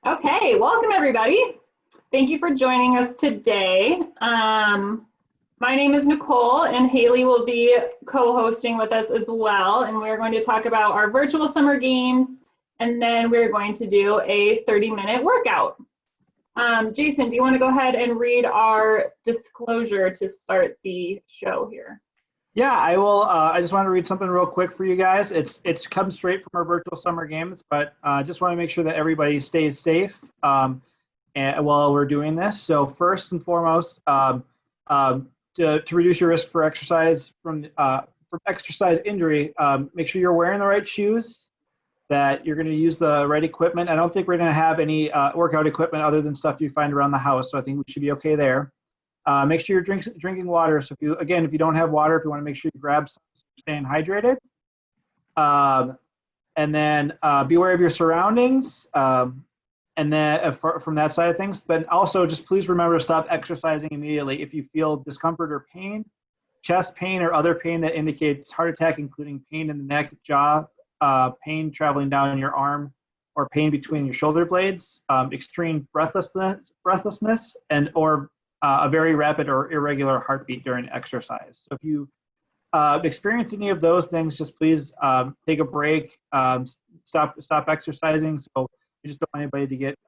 Okay, welcome everybody. Thank you for joining us today. My name is Nicole and Hailey will be co-hosting with us as well. And we're going to talk about our virtual summer games. And then we're going to do a 30-minute workout. Jason, do you want to go ahead and read our disclosure to start the show here? Yeah, I will. I just want to read something real quick for you guys. It's come straight from our virtual summer games, but just want to make sure that everybody stays safe and while we're doing this. So first and foremost, to reduce your risk for exercise from exercise injury, make sure you're wearing the right shoes, that you're going to use the right equipment. I don't think we're going to have any workout equipment other than stuff you find around the house, so I think we should be okay there. Make sure you're drinking water. So if you don't have water, if you want to make sure you grab some, staying hydrated. And then be aware of your surroundings. And then from that side of things, but also just please remember to stop exercising immediately. If you feel discomfort or pain, chest pain or other pain that indicates heart attack, including pain in the neck, jaw, pain traveling down your arm, or pain between your shoulder blades, extreme breathlessness, and or a very rapid or irregular heartbeat during exercise. So if you experience any of those things, just please take a break, stop exercising. So we just don't want anybody to get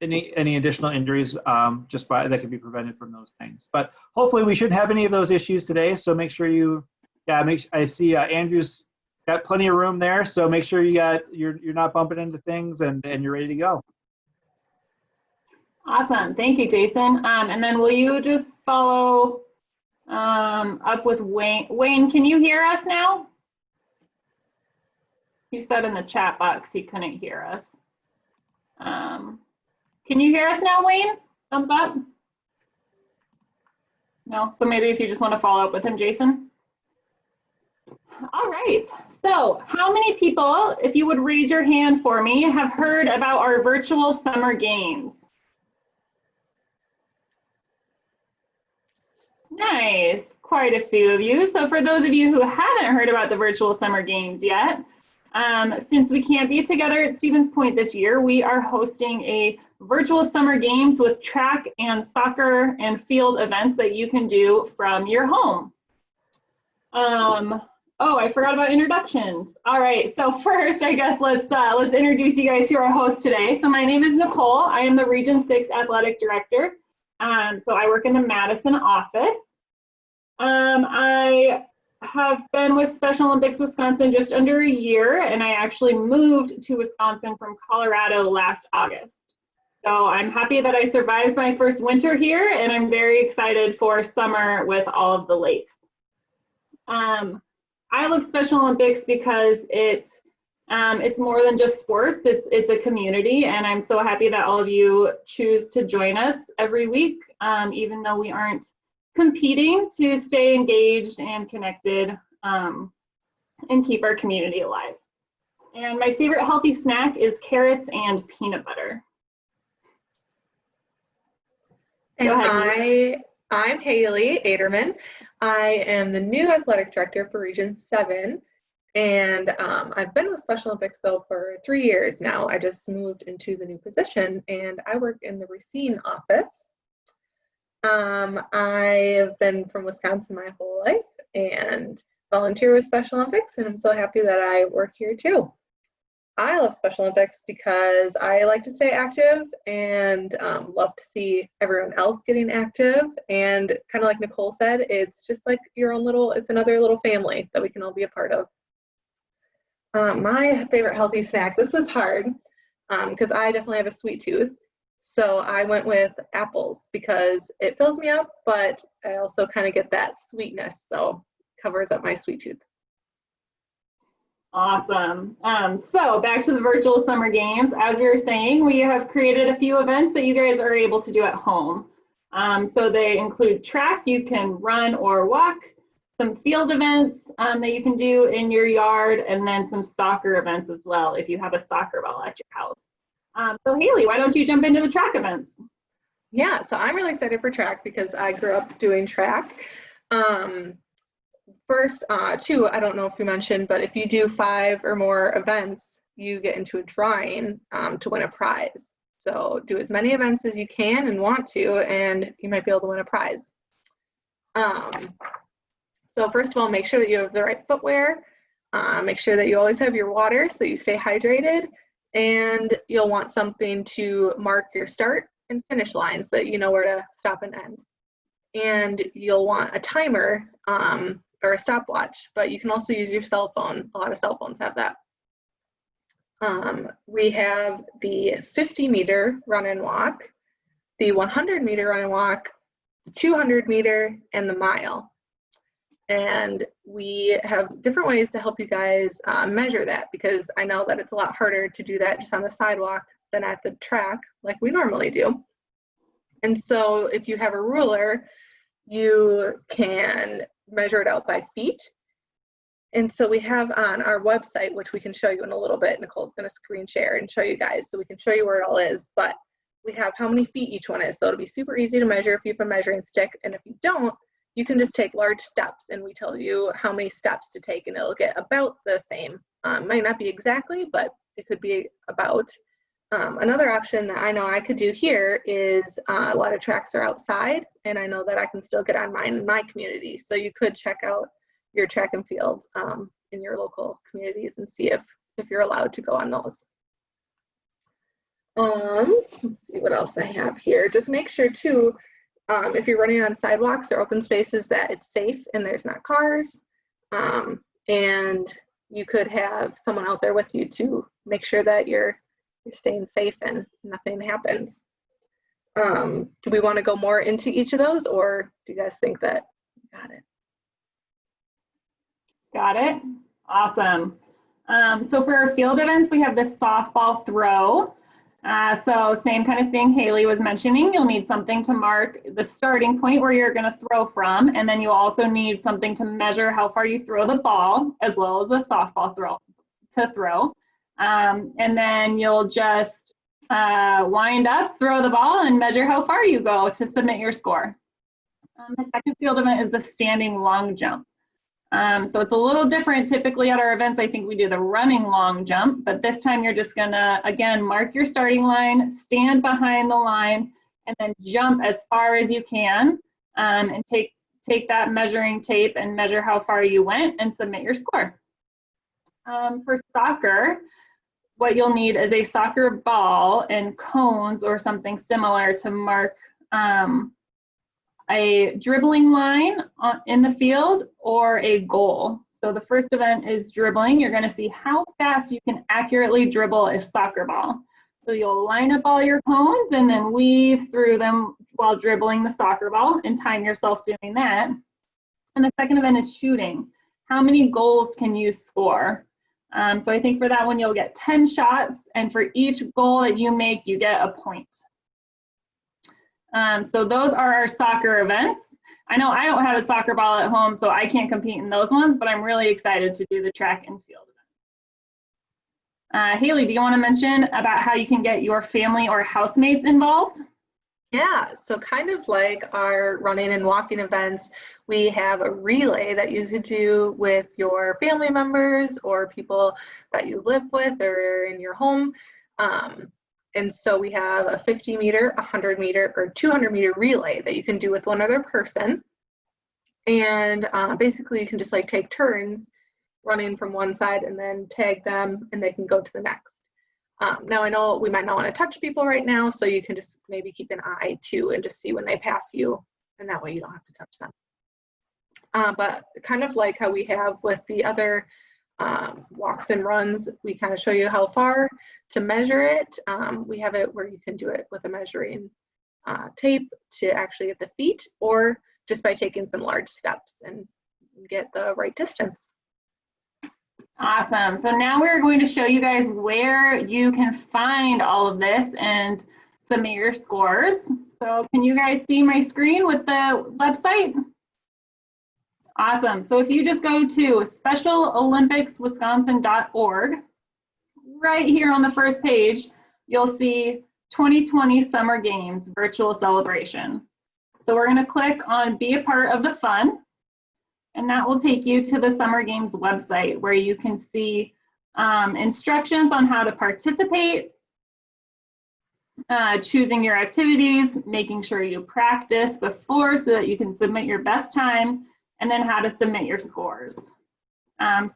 any additional injuries that could be prevented from those things. But hopefully we shouldn't have any of those issues today. So make sure I see Andrew's got plenty of room there. So make sure you're not bumping into things and you're ready to go. Awesome. Thank you, Jason. And then will you just follow up with Wayne? Wayne, can you hear us now? He said in the chat box he couldn't hear us. Can you hear us now, Wayne? Thumbs up? No? So maybe if you just want to follow up with him, Jason. All right. So how many people, if you would raise your hand for me, have heard about our virtual summer games? Nice, quite a few of you. So for those of you who haven't heard about the virtual summer games yet, since we can't be together at Stevens Point this year, we are hosting a virtual summer games with track and soccer and field events that you can do from your home. Oh, I forgot about introductions. All right, so first, I guess let's introduce you guys to our host today. So my name is Nicole. I am the Region 6 Athletic Director. So I work in the Madison office. I have been with Special Olympics Wisconsin just under a year, and I actually moved to Wisconsin from Colorado last August. So I'm happy that I survived my first winter here, and I'm very excited for summer with all of the lakes. I love Special Olympics because it's more than just sports, it's a community, and I'm so happy that all of you choose to join us every week, even though we aren't competing, to stay engaged and connected and keep our community alive. And my favorite healthy snack is carrots and peanut butter. And I'm Hailey Aderman. I am the new athletic director for Region 7. And I've been with Special Olympics though for 3 years now. I just moved into the new position and I work in the Racine office. I've been from Wisconsin my whole life and volunteer with Special Olympics, and I'm so happy that I work here too. I love Special Olympics because I like to stay active and love to see everyone else getting active. And kind of like Nicole said, it's just like it's another little family that we can all be a part of. My favorite healthy snack, this was hard because I definitely have a sweet tooth. So I went with apples because it fills me up, but I also kind of get that sweetness, so covers up my sweet tooth. Awesome. So back to the virtual summer games. As we were saying, we have created a few events that you guys are able to do at home. So they include track, you can run or walk, some field events that you can do in your yard, and then some soccer events as well if you have a soccer ball at your house. So Hailey, why don't you jump into the track events? Yeah, so I'm really excited for track because I grew up doing track. First, I don't know if we mentioned, but if you do 5 or more events you get into a drawing to win a prize. So do as many events as you can and want to, and you might be able to win a prize. So first of all, make sure that you have the right footwear. Make sure that you always have your water so you stay hydrated, and you'll want something to mark your start and finish line so that you know where to stop and end. And you'll want a timer or a stopwatch, but you can also use your cell phone. A lot of cell phones have that. We have the 50-meter run and walk, the 100-meter run and walk, the 200-meter, and the mile. And we have different ways to help you guys measure that, because I know that it's a lot harder to do that just on the sidewalk than at the track like we normally do. And so if you have a ruler, you can measure it out by feet. And so we have on our website, which we can show you in a little bit, Nicole's going to screen share and show you guys so we can show you where it all is, but we have how many feet each one is. So it'll be super easy to measure if you have a measuring stick. And if you don't, you can just take large steps, and we tell you how many steps to take, and it'll get about the same. Might not be exactly, but it could be about. Another option that I know I could do here is a lot of tracks are outside, and I know that I can still get on mine in my community. So you could check out your track and field in your local communities and see if you're allowed to go on those. Let's see what else I have here. Just make sure too, if you're running on sidewalks or open spaces, that it's safe and there's not cars. And you could have someone out there with you to make sure that you're staying safe and nothing happens. Do we want to go more into each of those, or do you guys think that you got it? Got it. Awesome. So for our field events, we have this softball throw. So same kind of thing Hailey was mentioning. You'll need something to mark the starting point where you're going to throw from, and then you also need something to measure how far you throw the ball, as well as a softball throw to throw. And then you'll just wind up, throw the ball, and measure how far you go to submit your score. The second field event is the standing long jump. So it's a little different. Typically at our events, I think we do the running long jump, but this time you're just gonna, again, mark your starting line, stand behind the line, and then jump as far as you can, and take that measuring tape and measure how far you went and submit your score. For soccer, what you'll need is a soccer ball and cones or something similar to mark a dribbling line in the field or a goal. So the first event is dribbling. You're going to see how fast you can accurately dribble a soccer ball. So you'll line up all your cones and then weave through them while dribbling the soccer ball and time yourself doing that. And the second event is shooting. How many goals can you score? So I think for that one, you'll get 10 shots, and for each goal that you make, you get a point. So those are our soccer events. I know I don't have a soccer ball at home, so I can't compete in those ones, but I'm really excited to do the track and field event. Hailey, do you want to mention about how you can get your family or housemates involved? Yeah, so kind of like our running and walking events, we have a relay that you could do with your family members or people that you live with or in your home. And so we have a 50-meter, 100-meter, or 200-meter relay that you can do with one other person. And basically you can just like take turns running from one side and then tag them, and they can go to the next. Now I know we might not want to touch people right now, so you can just maybe keep an eye too and just see when they pass you, and that way you don't have to touch them. But kind of like how we have with the other walks and runs, we kind of show you how far to measure it. We have it where you can do it with a measuring tape to actually get the feet, or just by taking some large steps and get the right distance. Awesome. So now we're going to show you guys where you can find all of this and submit your scores. So can you guys see my screen with the website? Awesome. So if you just go to specialolympicswisconsin.org, right here on the first page, you'll see 2020 Summer Games Virtual Celebration. So we're going to click on Be a Part of the Fun, and that will take you to the Summer Games website where you can see instructions on how to participate, choosing your activities, making sure you practice before so that you can submit your best time, and then how to submit your scores.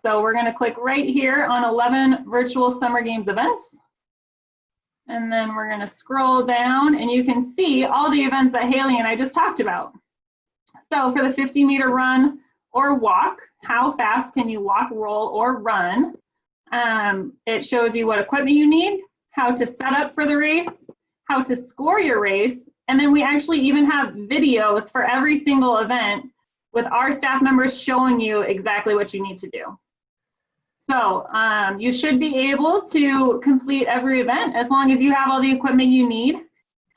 So we're going to click right here on 11 virtual summer games events. And then we're going to scroll down and you can see all the events that Hailey and I just talked about. So for the 50-meter run or walk, how fast can you walk, roll, or run? It shows you what equipment you need, how to set up for the race, how to score your race, and then we actually even have videos for every single event with our staff members showing you exactly what you need to do. So you should be able to complete every event as long as you have all the equipment you need.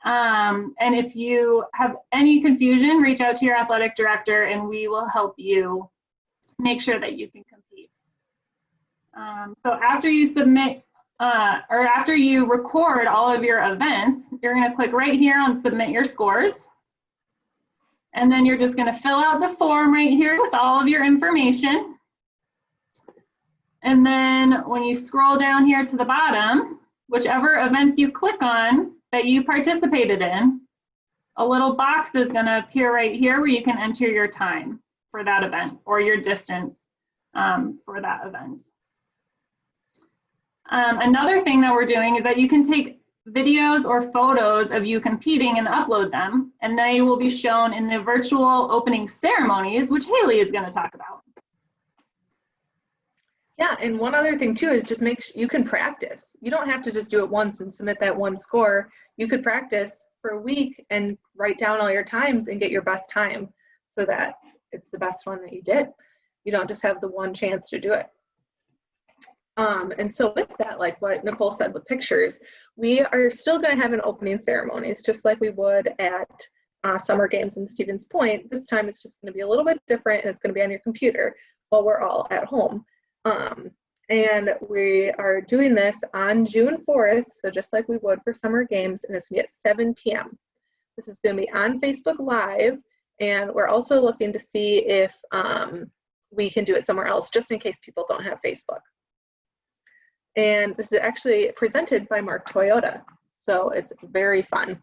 And if you have any confusion, reach out to your athletic director and we will help you make sure that you can compete. So after you submit or after you record all of your events, you're going to click right here on Submit Your Scores. And then you're just going to fill out the form right here with all of your information. And then when you scroll down here to the bottom, whichever events you click on that you participated in, a little box is going to appear right here where you can enter your time for that event or your distance for that event. Another thing that we're doing is that you can take videos or photos of you competing and upload them, and they will be shown in the virtual opening ceremonies, which Hailey is going to talk about. Yeah, and one other thing too is just make sure you can practice. You don't have to just do it once and submit that one score. You could practice for a week and write down all your times and get your best time so that it's the best one that you did. You don't just have the one chance to do it. And so with that, like what Nicole said with pictures, we are still going to have an opening ceremonies just like we would at summer games in Stevens Point. This time it's just going to be a little bit different and it's going to be on your computer while we're all at home. And we are doing this on June 4th, so just like we would for summer games, and it's going to be at 7 p.m. This is going to be on Facebook Live, and we're also looking to see if we can do it somewhere else, just in case people don't have Facebook. And this is actually presented by Mark Toyota, so it's very fun.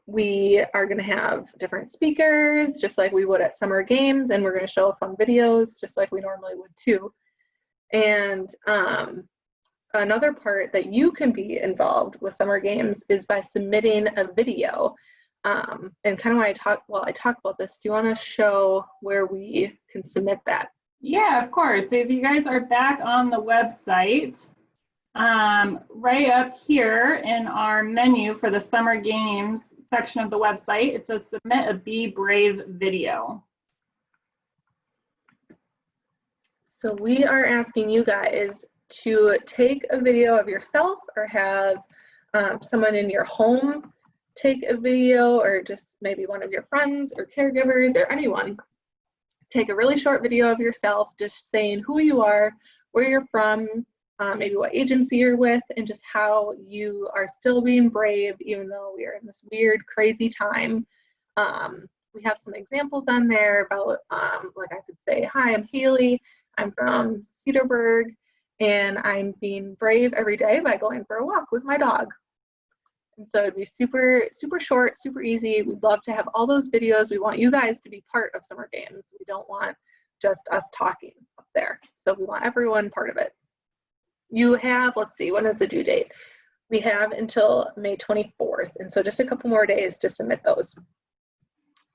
We are going to have different speakers, just like we would at summer games, and we're going to show fun videos, just like we normally would too. And another part that you can be involved with summer games is by submitting a video. And kind of when I talk about this, do you want to show where we can submit that? Yeah, of course. So if you guys are back on the website, right up here in our menu for the summer games section of the website, it says submit a Be Brave video. So we are asking you guys to take a video of yourself or have someone in your home take a video, or just maybe one of your friends or caregivers or anyone. Take a really short video of yourself, just saying who you are, where you're from, maybe what agency you're with, and just how you are still being brave even though we are in this weird, crazy time. We have some examples on there about, like I could say, hi, I'm Hailey, I'm from Cedarburg, and I'm being brave every day by going for a walk with my dog. And so it'd be super, super short, super easy. We'd love to have all those videos. We want you guys to be part of summer games. We don't want just us talking up there. So we want everyone part of it. You have, let's see, when is the due date? We have until May 24th. And so just a couple more days to submit those.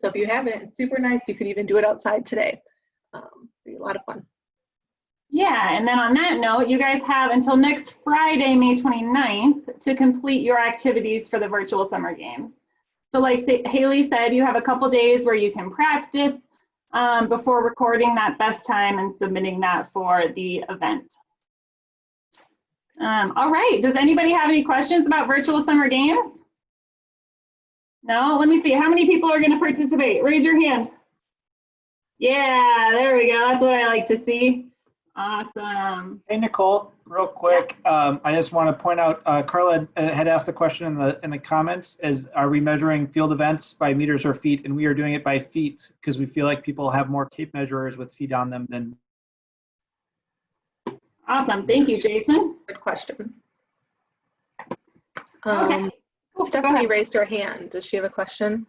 So if you haven't, it's super nice. You could even do it outside today. It'd be a lot of fun. Yeah, and then on that note, you guys have until next Friday, May 29th, to complete your activities for the virtual summer games. So like Hailey said, you have a couple days where you can practice before recording that best time and submitting that for the event. All right, does anybody have any questions about virtual summer games? No? Let me see, how many people are going to participate? Raise your hand. Yeah, there we go. That's what I like to see. Awesome. Hey, Nicole, real quick, I just want to point out, Carla had asked the question in the comments, are we measuring field events by meters or feet? And we are doing it by feet because we feel like people have more tape measurers with feet on them than. Awesome. Thank you, Jason. Good question. Okay. Cool. Go Stephanie ahead. raised her hand. Does she have a question?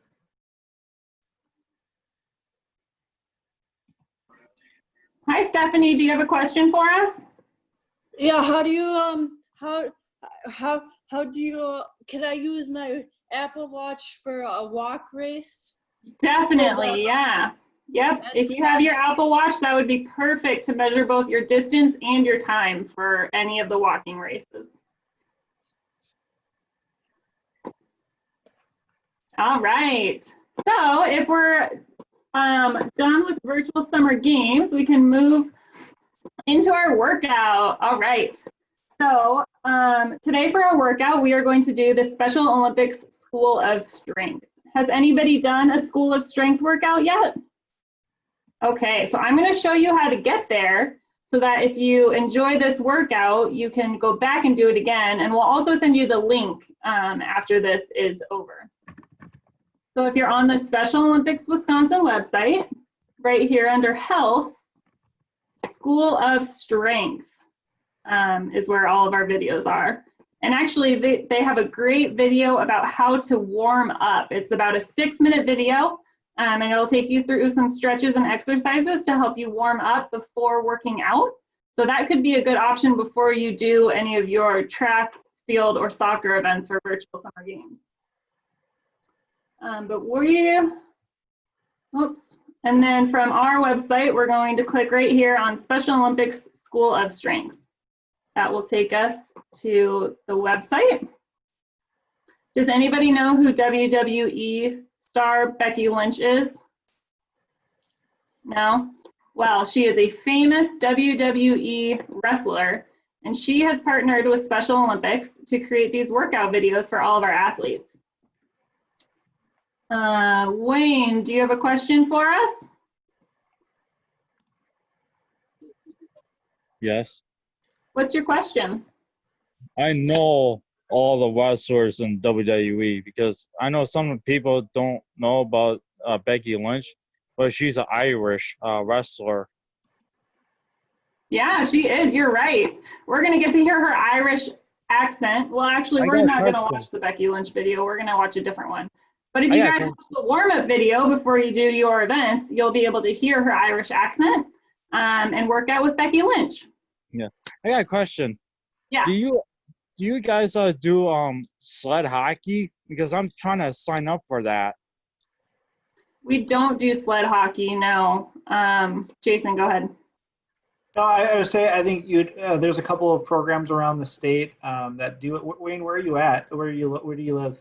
Hi, Stephanie. Do you have a question for us? Yeah, how do you how do you can I use my Apple Watch for a walk race? Definitely, yeah. Yep. If you have your Apple Watch, that would be perfect to measure both your distance and your time for any of the walking races. All right. So if we're done with virtual summer games, we can move into our workout. All right. So today for our workout, we are going to do the Special Olympics School of Strength. Has anybody done a School of Strength workout yet? Okay, so I'm going to show you how to get there so that if you enjoy this workout, you can go back and do it again. And we'll also send you the link after this is over. So if you're on the Special Olympics Wisconsin website, right here under Health, School of Strength is where all of our videos are. And actually, they have a great video about how to warm up. It's about a 6-minute video, and it'll take you through some stretches and exercises to help you warm up before working out. So that could be a good option before you do any of your track, field, or soccer events for virtual summer games. And then from our website, we're going to click right here on Special Olympics School of Strength. That will take us to the website. Does anybody know who WWE star Becky Lynch is? No? Well, she is a famous WWE wrestler, and she has partnered with Special Olympics to create these workout videos for all of our athletes. Wayne, do you have a question for us? Yes. What's your question? I know all the wrestlers in WWE because I know some people don't know about Becky Lynch, but she's an Irish wrestler. Yeah, she is. You're right. We're going to get to hear her Irish accent. Well, actually, we're not going to watch the Becky Lynch video. We're going to watch a different one. But if you guys watch the warm-up video before you do your events, you'll be able to hear her Irish accent and work out with Becky Lynch. Yeah. I got a question. Yeah. Do you guys do sled hockey? Because I'm trying to sign up for that. We don't do sled hockey, no. Jason, go ahead. No, I would say I think there's a couple of programs around the state that do it. Wayne, where are you at? Where do you live?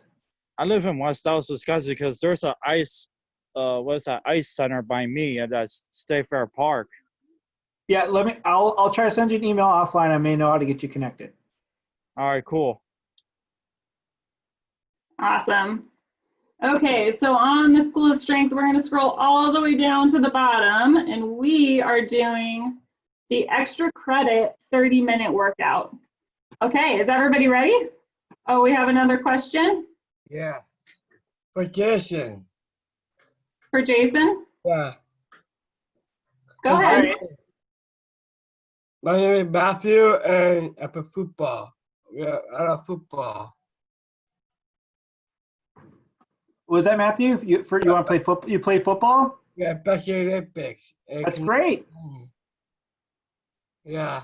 I live in West Dallas, Wisconsin, because there's an ice center by me at State Fair Park. Yeah, I'll try to send you an email offline. I may know how to get you connected. All right, cool. Awesome. Okay, so on the School of Strength, we're going to scroll all the way down to the bottom, and we are doing the extra credit 30-minute workout. Okay, is everybody ready? Oh, we have another question? Yeah. For Jason. For Jason? Yeah. Go ahead. My name is Matthew, and I play football. Yeah, I love football. Was that Matthew? You want to play football? You play football? Yeah, Special Olympics. That's great. Yeah.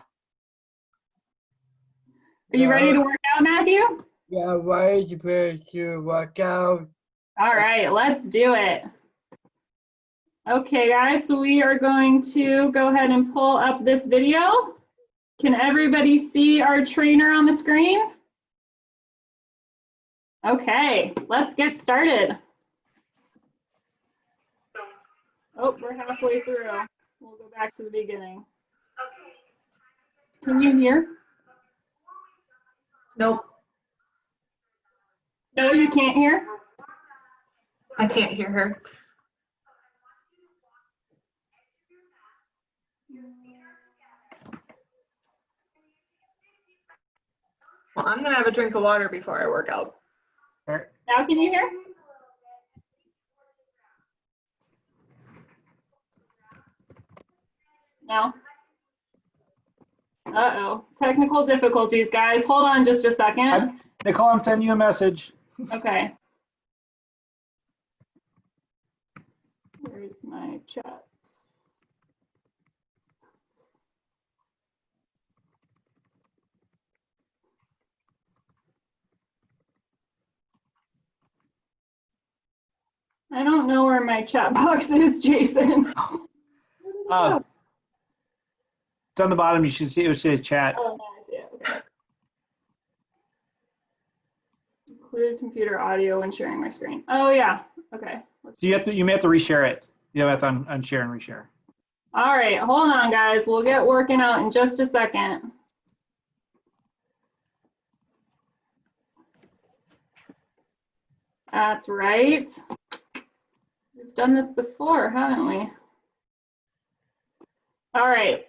Are you ready to work out, Matthew? Yeah, ready to work out. All right, let's do it. Okay, guys, so we are going to go ahead and pull up this video. Can everybody see our trainer on the screen? Okay, let's get started. Oh, we're halfway through. We'll go back to the beginning. Can you hear? Nope, No, you can't hear? I can't hear her. Well, I'm gonna have a drink of water before I work out. Now can you hear? No. Uh-oh, technical difficulties, guys. Hold on just a second. Nicole, I'm sending you a message. Okay. Where's my chat? I don't know where my chat box is, Jason. It's on the bottom. You should see it. Should say chat. Oh, no, I see it. Okay. Include computer audio when sharing my screen. Oh yeah. Okay. So you may have to reshare it. You have to unshare and reshare. All right, hold on, guys. We'll get working out in just a second. That's right. We've done this before, haven't we? All right.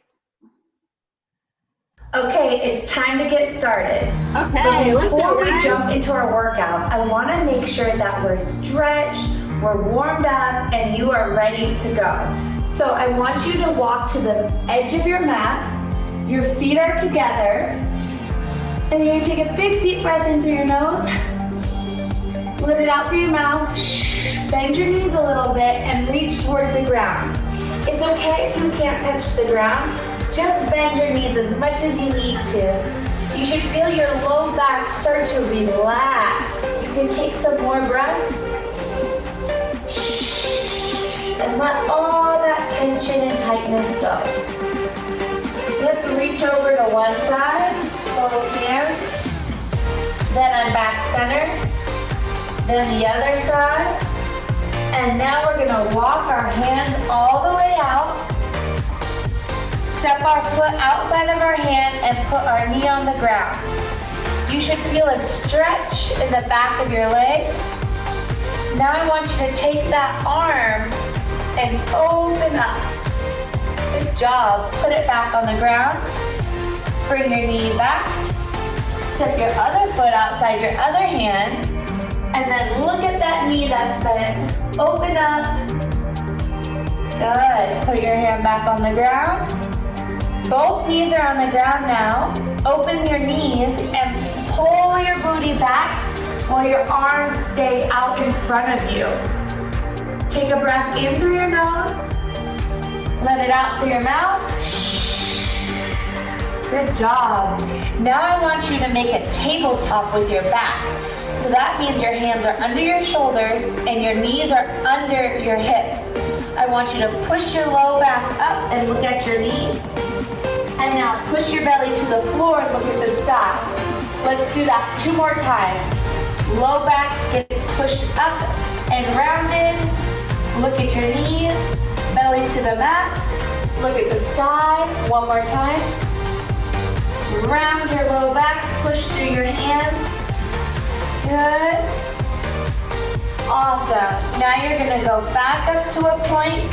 Okay, it's time to get started. Okay. But before we jump into our workout, I want to make sure that we're stretched, we're warmed up, and you are ready to go. So I want you to walk to the edge of your mat. Your feet are together. And then you take a big deep breath in through your nose. Let it out through your mouth. Bend your knees a little bit and reach towards the ground. It's okay if you can't touch the ground. Just bend your knees as much as you need to. You should feel your low back start to relax. You can take some more breaths. And let all that tension and tightness go. Let's reach over to one side, both hands. Then I'm back center. Then the other side. And now we're gonna walk our hands all the way out. Step our foot outside of our hand and put our knee on the ground. You should feel a stretch in the back of your leg. Now I want you to take that arm and open up. Good job. Put it back on the ground. Bring your knee back. Step your other foot outside your other hand. And then look at that knee that's bent. Open up. Good. Put your hand back on the ground. Both knees are on the ground now. Open your knees and pull your booty back while your arms stay out in front of you. Take a breath in through your nose. Let it out through your mouth. Good job. Now I want you to make a tabletop with your back. So that means your hands are under your shoulders and your knees are under your hips. I want you to push your low back up and look at your knees. And now push your belly to the floor and look at the sky. Let's do that 2 more times. Low back gets pushed up and rounded. Look at your knees, belly to the mat. Look at the sky. 1 more time. Round your low back, push through your hands. Good. Awesome. Now you're gonna go back up to a plank.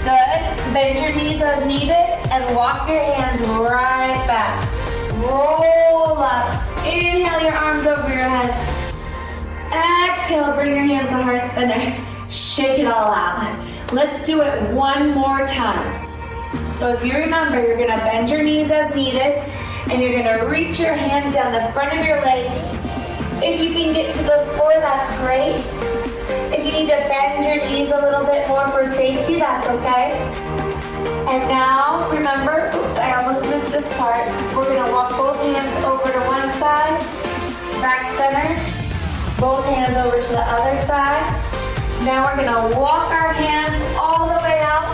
Good. Bend your knees as needed and walk your hands right back. Roll up. Inhale your arms over your head. Exhale, bring your hands to heart center. Shake it all out. Let's do it 1 more time. So if you remember, you're gonna bend your knees as needed and you're gonna reach your hands down the front of your legs. If you can get to the floor, that's great. If you need to bend your knees a little bit more for safety, that's okay. And now, remember, oops, I almost missed this part. We're gonna walk both hands over to one side, back center, both hands over to the other side. Now we're gonna walk our hands all the way out.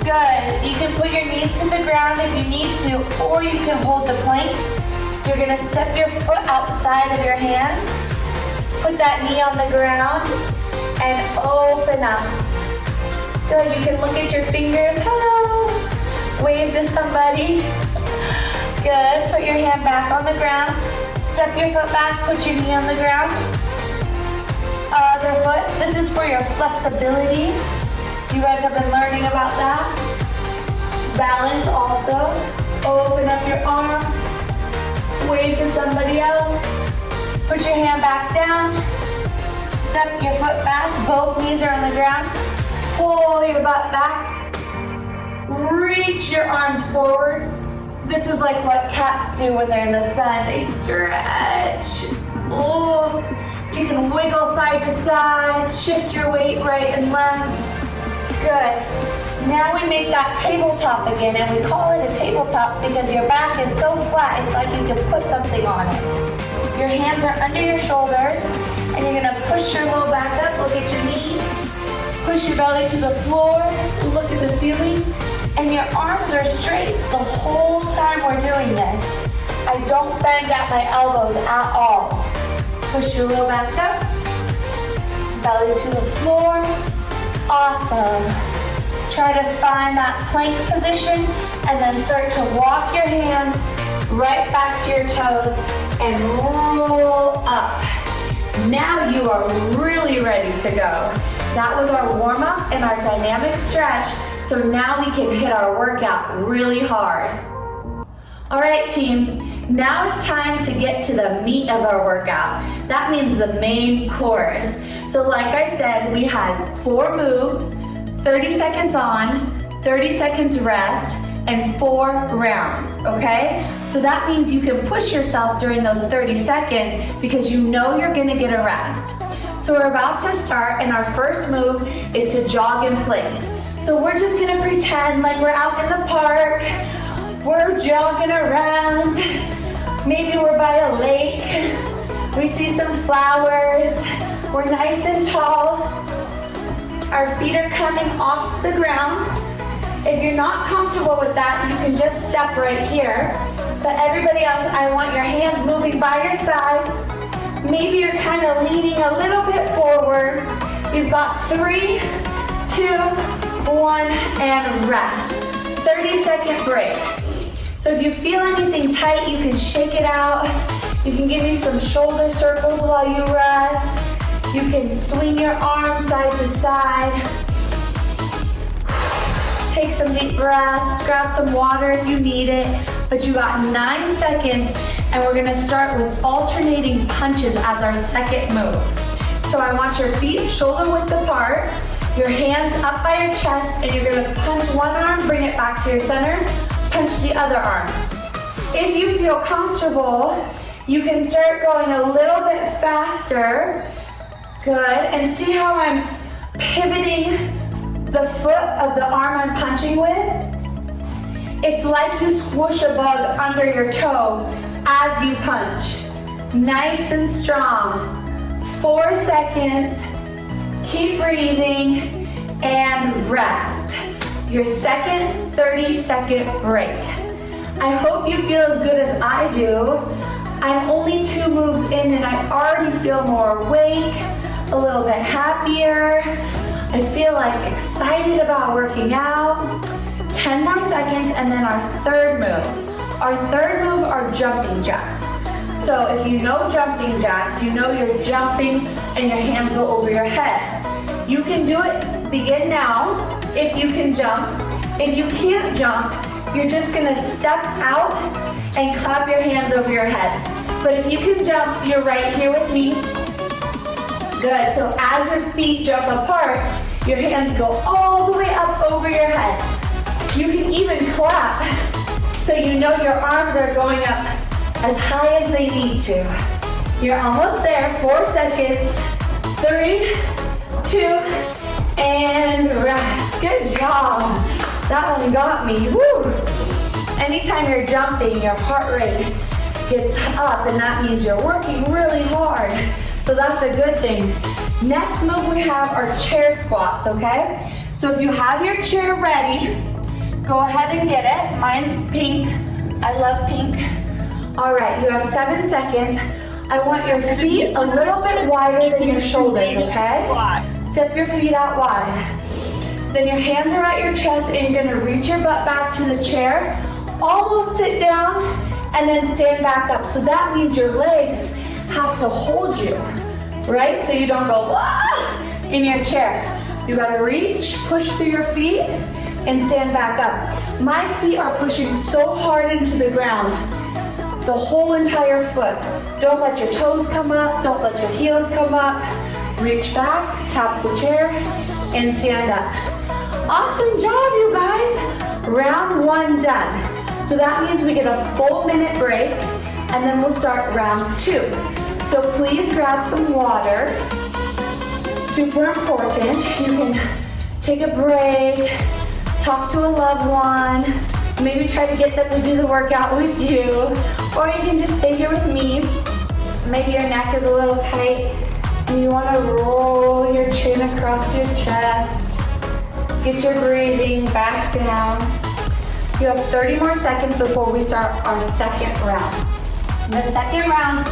Good. You can put your knees to the ground if you need to, or you can hold the plank. You're gonna step your foot outside of your hand. Put that knee on the ground and open up. Good, you can look at your fingers. Hello. Wave to somebody. Good, put your hand back on the ground. Step your foot back, put your knee on the ground. Other foot, this is for your flexibility. You guys have been learning about that. Balance also. Open up your arm. Wave to somebody else. Put your hand back down. Step your foot back. Both knees are on the ground. Pull your butt back. Reach your arms forward. This is like what cats do when they're in the sun. They stretch. Oh, you can wiggle side to side, shift your weight right and left. Good. Now we make that tabletop again, and we call it a tabletop because your back is so flat, it's like you can put something on it. Your hands are under your shoulders, and you're gonna push your low back up, look at your knees, push your belly to the floor, look at the ceiling, and your arms are straight the whole time we're doing this. I don't bend at my elbows at all. Push your low back up, belly to the floor. Awesome. Try to find that plank position and then start to walk your hands right back to your toes and roll up. Now you are really ready to go. That was our warm up and our dynamic stretch, so now we can hit our workout really hard. All right, team, now it's time to get to the meat of our workout. That means the main course. So like I said, we had 4 moves, 30 seconds on, 30 seconds rest, and 4 rounds, okay? So that means you can push yourself during those 30 seconds because you know you're gonna get a rest. So we're about to start, and our first move is to jog in place. So we're just gonna pretend like we're out in the park, we're jogging around, maybe we're by a lake, we see some flowers, we're nice and tall, our feet are coming off the ground. If you're not comfortable with that, you can just step right here. But everybody else, I want your hands moving by your side. Maybe you're kind of leaning a little bit forward. You've got 3, 2, 1, and rest. 30-second break. So if you feel anything tight, you can shake it out. You can give me some shoulder circles while you rest. You can swing your arms side to side. Take some deep breaths, grab some water if you need it, but you got 9 seconds, and we're gonna start with alternating punches as our second move. So I want your feet shoulder width apart, your hands up by your chest, and you're gonna punch one arm, bring it back to your center, punch the other arm. If you feel comfortable, you can start going a little bit faster. Good, and see how I'm pivoting the foot of the arm I'm punching with? It's like you squish a bug under your toe as you punch. Nice and strong. 4 seconds, keep breathing, and rest. Your second 30-second break. I hope you feel as good as I do. I'm only 2 moves in and I already feel more awake, a little bit happier. I feel like excited about working out. 10 more seconds, and then our third move. Our third move are jumping jacks. So if you know jumping jacks, you know you're jumping and your hands go over your head. You can do it, begin now, if you can jump. If you can't jump, you're just gonna step out and clap your hands over your head. But if you can jump, you're right here with me. Good, so as your feet jump apart, your hands go all the way up over your head. You can even clap, so you know your arms are going up as high as they need to. You're almost there, 4 seconds. 3, 2, and rest. Good job. That one got me, woo. Anytime you're jumping, your heart rate gets up, and that means you're working really hard. So that's a good thing. Next move we have are chair squats, okay? So if you have your chair ready, go ahead and get it. Mine's pink. I love pink. All right, you have 7 seconds. I want your feet a little bit wider than your shoulders, okay? Step your feet out wide. Then your hands are at your chest, and you're gonna reach your butt back to the chair, almost sit down, and then stand back up. So that means your legs have to hold you, right? So you don't go in your chair. You gotta reach, push through your feet, and stand back up. My feet are pushing so hard into the ground, the whole entire foot. Don't let your toes come up, don't let your heels come up. Reach back, tap the chair, and stand up. Awesome job, you guys. Round 1 done. So that means we get a full minute break, and then we'll start round 2. So please grab some water. Super important. You can take a break, talk to a loved one, maybe try to get them to do the workout with you, or you can just stay here with me. Maybe your neck is a little tight and you want to roll your chin across your chest. Get your breathing back down. You have 30 more seconds before we start our second round. The second round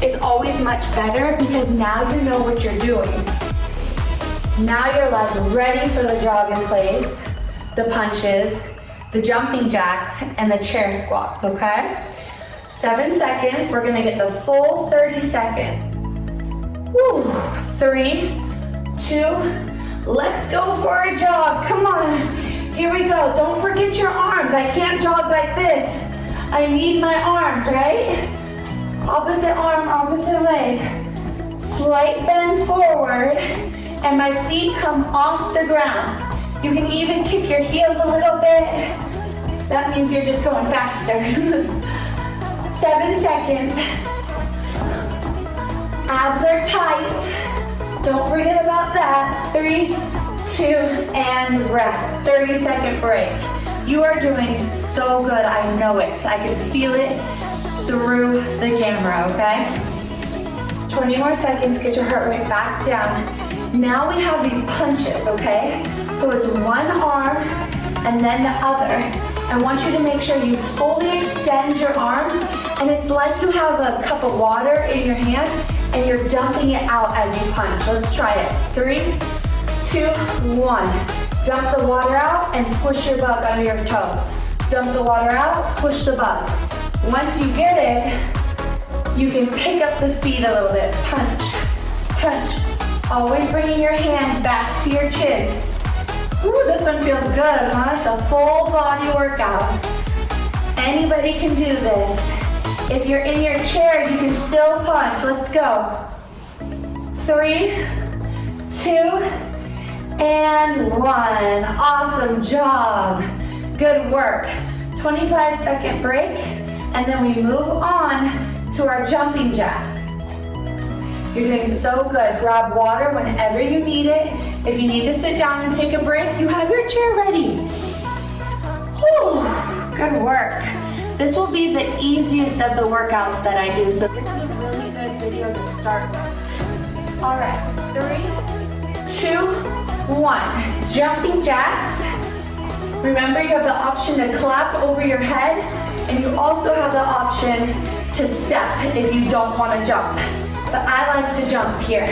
is always much better because now you know what you're doing. Now you're like ready for the jog in place, the punches, the jumping jacks, and the chair squats, okay? 7 seconds, we're gonna get the full 30 seconds. Whew. 3, 2, let's go for a jog, come on. Here we go, don't forget your arms. I can't jog like this. I need my arms, right? Opposite arm, opposite leg. Slight bend forward, and my feet come off the ground. You can even kick your heels a little bit. That means you're just going faster. 7 seconds. Abs are tight. Don't forget about that. 3, 2, and rest. 30-second break. You are doing so good, I know it. I can feel it through the camera, okay? 20 more seconds, get your heart rate back down. Now we have these punches, okay? So it's one arm and then the other. I want you to make sure you fully extend your arm, and it's like you have a cup of water in your hand and you're dumping it out as you punch. Let's try it. 3, 2, 1. Dump the water out and squish your bug under your toe. Dump the water out, squish the bug. Once you get it, you can pick up the speed a little bit. Punch, punch. Always bringing your hand back to your chin. Ooh, this one feels good, huh? It's a full body workout. Anybody can do this. If you're in your chair, you can still punch. Let's go. 3, 2, and 1. Awesome job. Good work. 25-second break, and then we move on to our jumping jacks. You're doing so good. Grab water whenever you need it. If you need to sit down and take a break, you have your chair ready. Whew, good work. This will be the easiest of the workouts that I do, so this is a really good video to start with. All right, 3, 2, 1. Jumping jacks. Remember, you have the option to clap over your head, and you also have the option to step if you don't want to jump. But I like to jump here.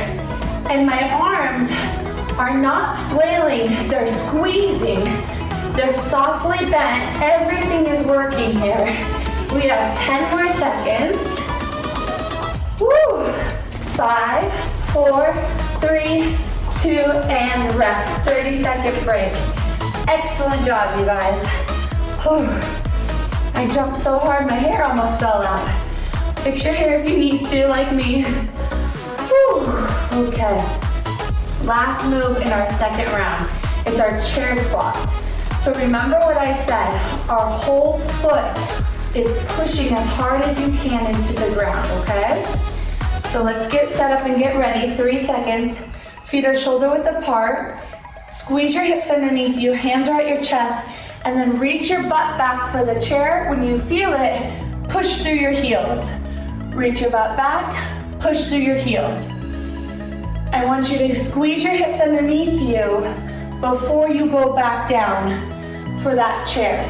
And my arms are not flailing, they're squeezing. They're softly bent. Everything is working here. We have 10 more seconds. Woo! 5, 4, 3, 2, and rest. 30-second break. Excellent job, you guys. Whew. I jumped so hard, my hair almost fell out. Fix your hair if you need to, like me. Whew. Okay. Last move in our second round. It's our chair squats. So remember what I said. Our whole foot is pushing as hard as you can into the ground, okay? So let's get set up and get ready. 3 seconds. Feet are shoulder width apart. Squeeze your hips underneath you. Hands are at your chest. And then reach your butt back for the chair. When you feel it, push through your heels. Reach your butt back, push through your heels. I want you to squeeze your hips underneath you before you go back down for that chair.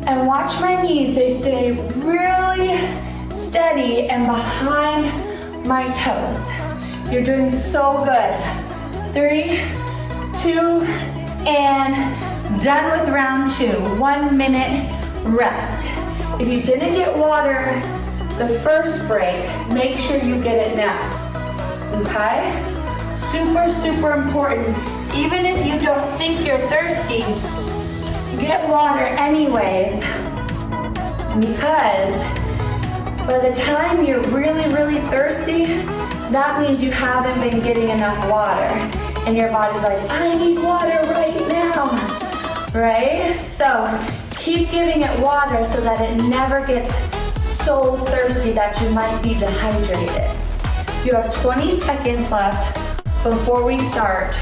And watch my knees, they stay really steady and behind my toes. You're doing so good. 3, 2, and done with round 2. 1 minute rest. If you didn't get water the first break, make sure you get it now, okay? Super, super important. Even if you don't think you're thirsty, get water anyways, because by the time you're really, really thirsty, that means you haven't been getting enough water, and your body's like, I need water right now, right? So keep giving it water so that it never gets so thirsty that you might be dehydrated. You have 20 seconds left before we start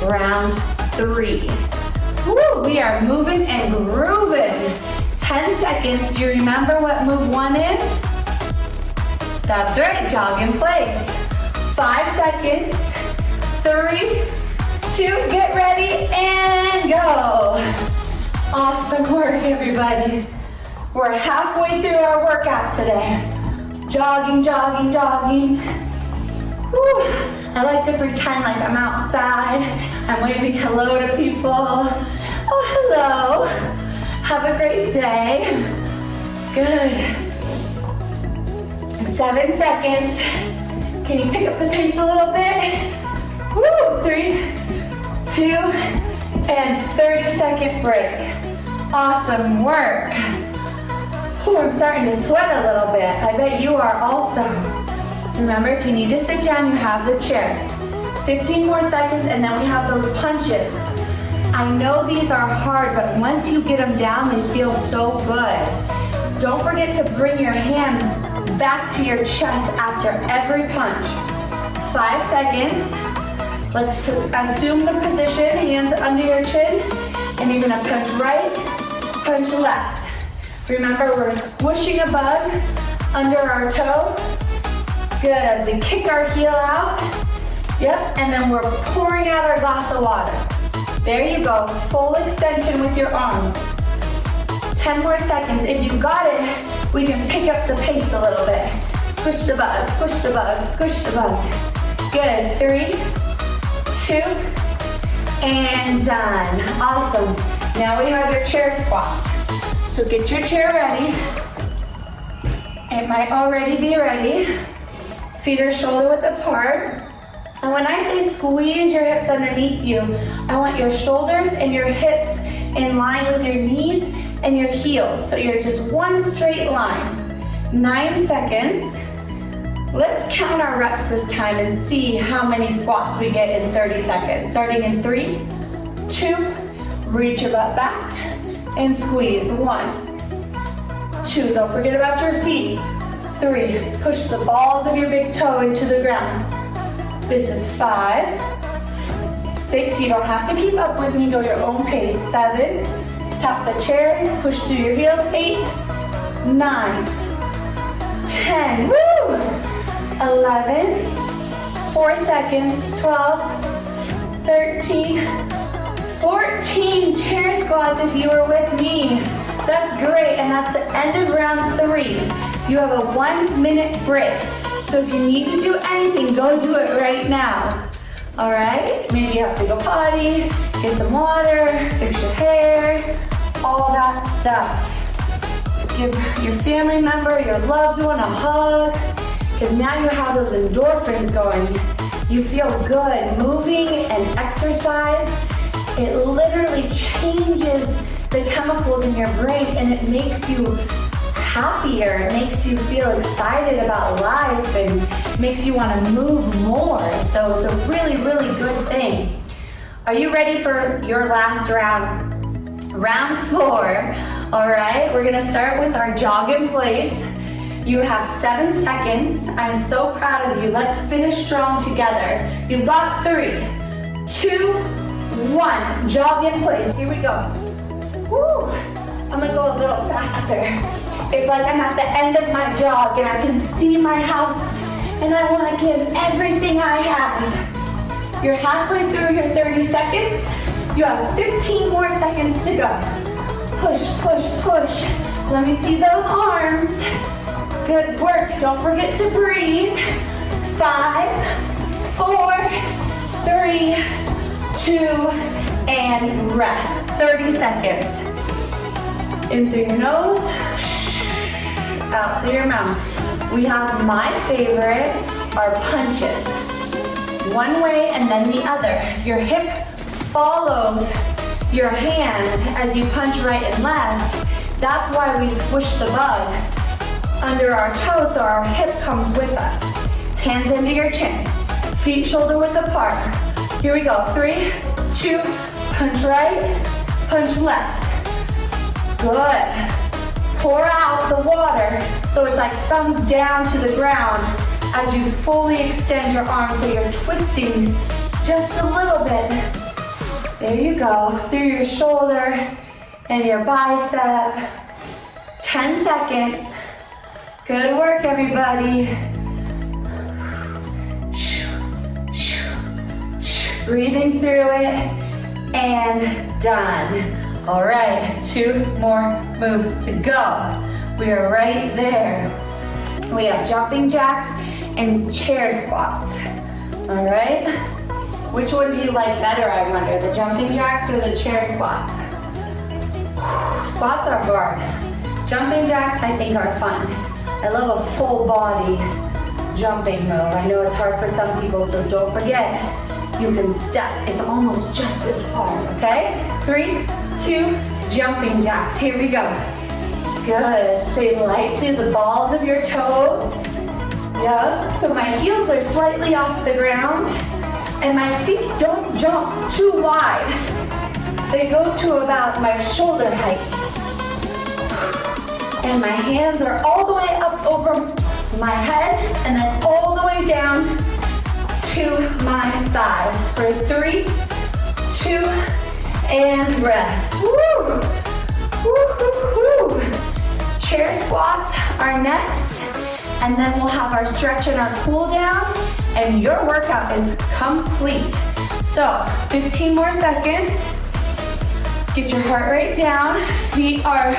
round 3. Woo, we are moving and grooving. 10 seconds. Do you remember what move 1 is? That's right, jog in place. 5 seconds. 3, 2, get ready and go. Awesome work, everybody. We're halfway through our workout today. Jogging, jogging, jogging. Whew. I like to pretend like I'm outside. I'm waving hello to people. Oh, hello. Have a great day. Good. 7 seconds. Can you pick up the pace a little bit? Woo, 3, 2, and 30-second break. Awesome work. Ooh, I'm starting to sweat a little bit. I bet you are also. Remember, if you need to sit down, you have the chair. 15 more seconds, and then we have those punches. I know these are hard, but once you get them down, they feel so good. Don't forget to bring your hand back to your chest after every punch. 5 seconds. Let's assume the position, hands under your chin, and you're gonna punch right, punch left. Remember, we're squishing a bug under our toe. Good, as we kick our heel out. Yep, and then we're pouring out our glass of water. There you go, full extension with your arm. 10 more seconds. If you got it, we can pick up the pace a little bit. Squish the bug, squish the bug, squish the bug. Good, 3, 2, and done. Awesome. Now we have your chair squats. So get your chair ready. It might already be ready. Feet are shoulder width apart. And when I say squeeze your hips underneath you, I want your shoulders and your hips in line with your knees and your heels. So you're just one straight line. 9 seconds. Let's count our reps this time and see how many squats we get in 30 seconds. Starting in 3, 2, reach your butt back and squeeze. 1, 2, don't forget about your feet. 3, push the balls of your big toe into the ground. This is 5, 6, you don't have to keep up with me, go your own pace. 7, tap the chair, push through your heels. 8, 9, 10, woo! 11, 4 seconds, 12, 13, 14 chair squats if you were with me. That's great, and that's the end of round 3. You have a 1-minute break. So if you need to do anything, go do it right now. All right? Maybe you have to go potty, get some water, fix your hair, all that stuff. Give your family member, your loved one a hug, because now you have those endorphins going. You feel good. Moving and exercise, it literally changes the chemicals in your brain and it makes you happier. It makes you feel excited about life and makes you want to move more. So it's a really, really good thing. Are you ready for your last round? Round 4. All right, we're gonna start with our jog in place. You have 7 seconds. I'm so proud of you. Let's finish strong together. You've got 3, 2, 1. Jog in place. Here we go. Woo. I'm gonna go a little faster. It's like I'm at the end of my jog and I can see my house and I want to give everything I have. You're halfway through your 30 seconds. You have 15 more seconds to go. Push, push, push. Let me see those arms. Good work. Don't forget to breathe. 5, 4, 3, 2, and rest. 30 seconds. In through your nose, out through your mouth. We have my favorite, our punches. One way and then the other. Your hip follows your hands as you punch right and left. That's why we squish the bug under our toes so our hip comes with us. Hands into your chin. Feet shoulder width apart. Here we go. 3, 2, punch right, punch left. Good. Pour out the water so it's like thumbs down to the ground as you fully extend your arms so you're twisting just a little bit. There you go, through your shoulder and your bicep. 10 seconds. Good work, everybody. Breathing through it and done. All right, 2 more moves to go. We are right there. We have jumping jacks and chair squats. All right? Which one do you like better, I wonder? The jumping jacks or the chair squats? Squats are hard. Jumping jacks, I think, are fun. I love a full body jumping move. I know it's hard for some people, so don't forget, you can step. It's almost just as hard, okay? 3, 2, jumping jacks. Here we go. Good. Stay light through the balls of your toes. Yep. So my heels are slightly off the ground and my feet don't jump too wide. They go to about my shoulder height. And my hands are all the way up over my head and then all the way down to my thighs for 3, 2, and rest. Woo! Woo, woo, woo. Chair squats are next, and then we'll have our stretch and our cool down, and your workout is complete. So, 15 more seconds. Get your heart rate down. Feet are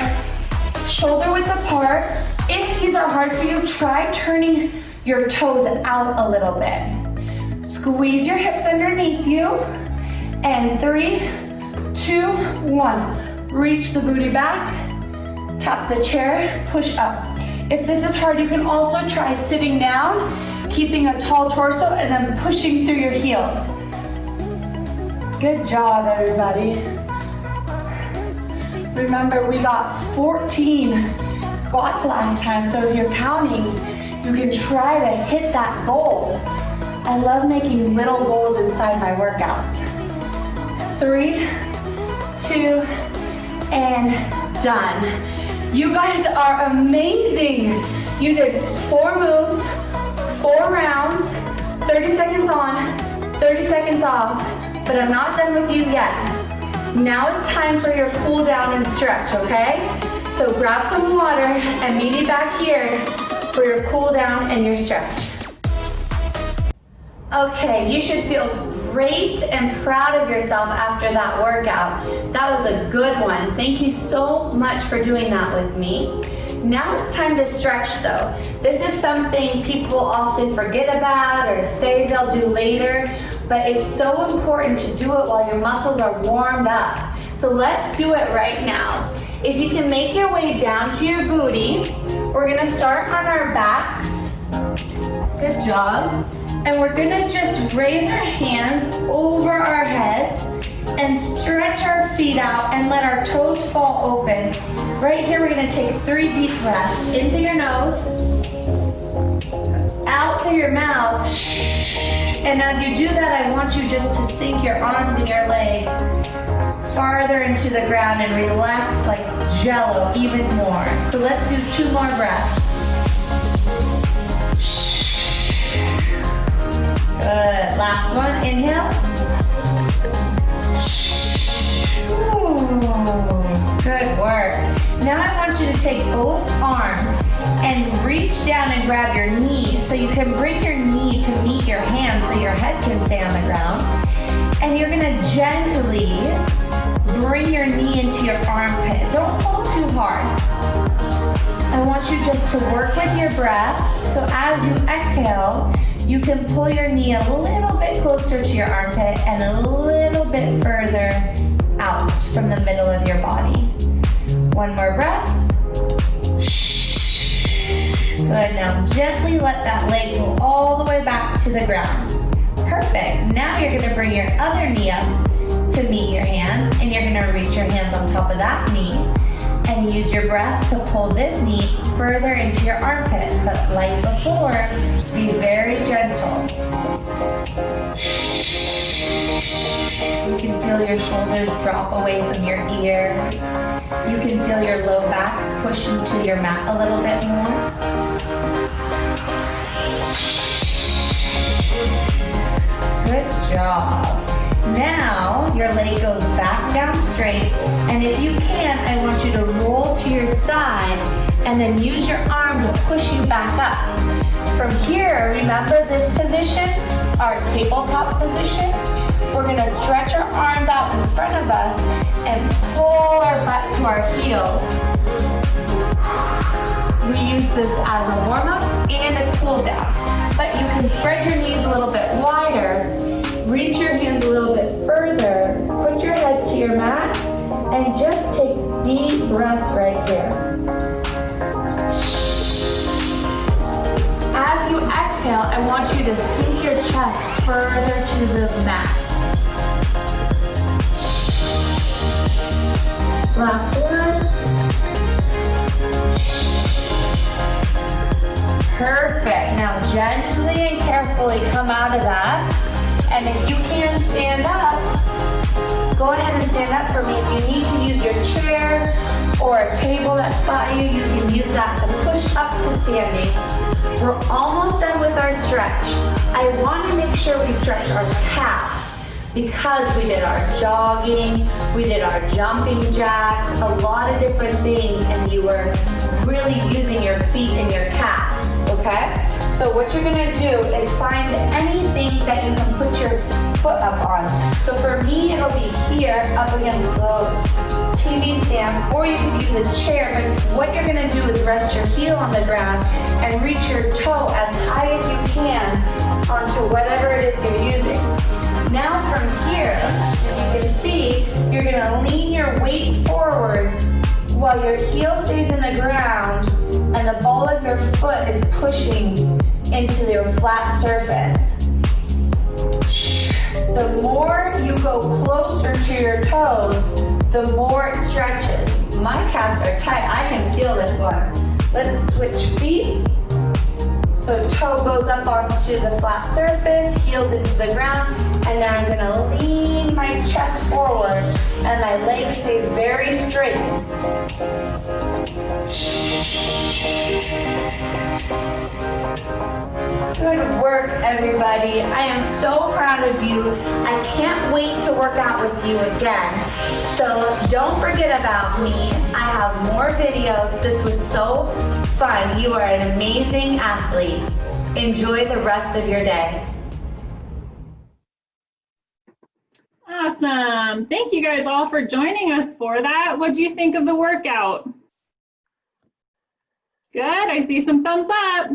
shoulder width apart. If these are hard for you, try turning your toes out a little bit. Squeeze your hips underneath you. And 3, 2, 1. Reach the booty back. Tap the chair, push up. If this is hard, you can also try sitting down, keeping a tall torso, and then pushing through your heels. Good job, everybody. Remember, we got 14 squats last time, so if you're counting, you can try to hit that goal. I love making little goals inside my workouts. 3, 2, and done. You guys are amazing. You did 4 moves, 4 rounds, 30 seconds on, 30 seconds off, but I'm not done with you yet. Now it's time for your cool down and stretch, okay? So grab some water and meet me back here for your cool down and your stretch. Okay, you should feel great and proud of yourself after that workout. That was a good one. Thank you so much for doing that with me. Now it's time to stretch though. This is something people often forget about or say they'll do later, but it's so important to do it while your muscles are warmed up. So let's do it right now. If you can make your way down to your booty, we're gonna start on our backs. Good job. And we're gonna just raise our hands over our heads and stretch our feet out and let our toes fall open. Right here, we're gonna take 3 deep breaths. In through your nose, out through your mouth. And as you do that, I want you just to sink your arms and your legs farther into the ground and relax like jello even more. So let's do 2 more breaths. Good. Last one. Inhale. Ooh, good work. Now I want you to take both arms and reach down and grab your knee. So you can bring your knee to meet your hand so your head can stay on the ground. And you're gonna gently bring your knee into your armpit. Don't pull too hard. I want you just to work with your breath. So as you exhale, you can pull your knee a little bit closer to your armpit and a little bit further out from the middle of your body. 1 more breath. Good, now gently let that leg go all the way back to the ground. Perfect, now you're gonna bring your other knee up to meet your hands and you're gonna reach your hands on top of that knee and use your breath to pull this knee further into your armpit. But like before, be very gentle. You can feel your shoulders drop away from your ears. You can feel your low back push into your mat a little bit more. Good job. Now your leg goes back down straight, and if you can, I want you to roll to your side and then use your arm to push you back up. From here, remember this position, our tabletop position? We're gonna stretch our arms out in front of us and pull our butt to our heels. We use this as a warm-up and a cool down, but you can spread your knees a little bit wider, reach your hands a little bit further, put your head to your mat, and just take deep breaths right here. As you exhale, I want you to sink your chest further to the mat. Last one. Perfect. Now gently and carefully come out of that. And if you can stand up, go ahead and stand up for me. If you need to use your chair or a table that's by you, you can use that to push up to standing. We're almost done with our stretch. I want to make sure we stretch our calves because we did our jogging, we did our jumping jacks, a lot of different things, and you were really using your feet and your calves, okay? So what you're gonna do is find anything that you can put your foot up on. So for me, it'll be here up against the TV stand, or you can use a chair, but what you're gonna do is rest your heel on the ground and reach your toe as high as you can onto whatever it is you're using. Now from here, you can see, you're gonna lean your weight forward while your heel stays in the ground and the ball of your foot is pushing into your flat surface. The more you go closer to your toes, the more it stretches. My calves are tight, I can feel this one. Let's switch feet. So toe goes up onto the flat surface, heels into the ground, and now I'm gonna lean my chest forward and my leg stays very straight. Good work, everybody. I am so proud of you. I can't wait to work out with you again. So don't forget about me. I have more videos. This was so fun. You are an amazing athlete. Enjoy the rest of your day. Awesome. Thank you guys all for joining us for that. What do you think of the workout? Good. I see some thumbs up.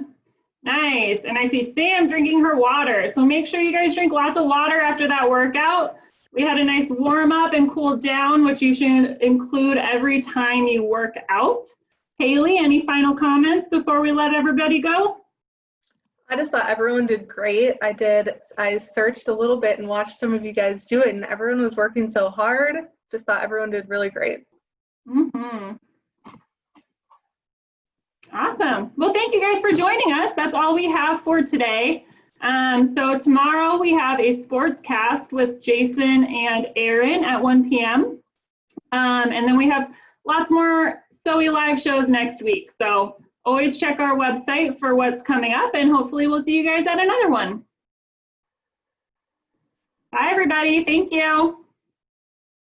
Nice. And I see Sam drinking her water. So make sure you guys drink lots of water after that workout. We had a nice warm up and cool down, which you should include every time you work out. Hailey, any final comments before we let everybody go? I just thought everyone did great. I searched a little bit and watched some of you guys do it, and everyone was working so hard. Just thought everyone did really great. Mm-hmm. Awesome. Well, thank you guys for joining us. That's all we have for today. So tomorrow we have a sports cast with Jason and Aaron at 1 p.m. And then we have lots more SOWI live shows next week. So always check our website for what's coming up, and hopefully we'll see you guys at another one. Bye, everybody. Thank you.